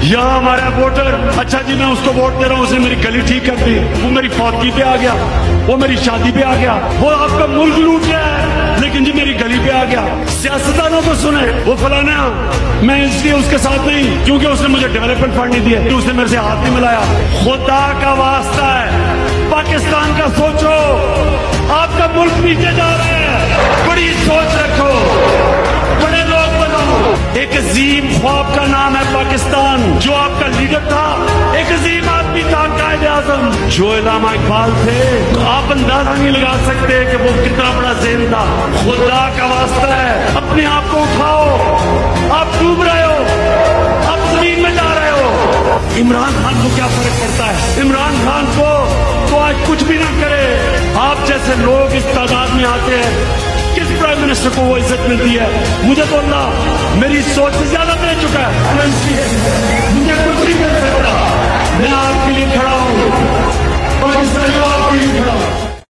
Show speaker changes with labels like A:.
A: یہاں ہمارا ووٹر، اچھا جی میں اس کو ووٹ دے رہا ہوں، اس نے میری گلی ٹھیک کر دی، وہ میری فوتگی پہ آ گیا، وہ میری شادی پہ آ گیا، وہ آپ کا ملک لوٹ گیا ہے، لیکن جی میری گلی پہ آ گیا۔ سیاستدانوں کو سنیں، وہ فلانا میں اس لیے اس کے ساتھ نہیں کیونکہ اس نے مجھے ڈیولپمنٹ فنڈ نہیں دیا، اس نے میرے سے ہاتھ نہیں ملایا۔ خدا کا واسطہ ہے پاکستان کا سوچو، آپ کا ملک نیچے جا رہا ہے، بڑی سوچ رکھو، بڑے لوگ بنو۔ ایک عظیم خواب کا نام ہے پاکستان، جو آپ کا لیڈر تھا ایک عظیم آدمی تھا، قائد اعظم جو علامہ اقبال تھے، آپ اندازہ نہیں لگا سکتے کہ وہ کتنا بڑا ذہن تھا۔ خدا کا واسطہ ہے اپنے آپ کو اٹھاؤ، آپ ڈوب رہے ہو، آپ زمین میں جا رہے ہو۔ عمران خان کو کیا فرق پڑتا ہے؟ عمران خان کو تو آج کچھ بھی نہ کرے، آپ جیسے لوگ اس تعداد میں آتے ہیں، کس پرائم منسٹر کو وہ عزت ملتی ہے؟ مجھے تو اللہ میری سوچ سے زیادہ دے چکا ہے۔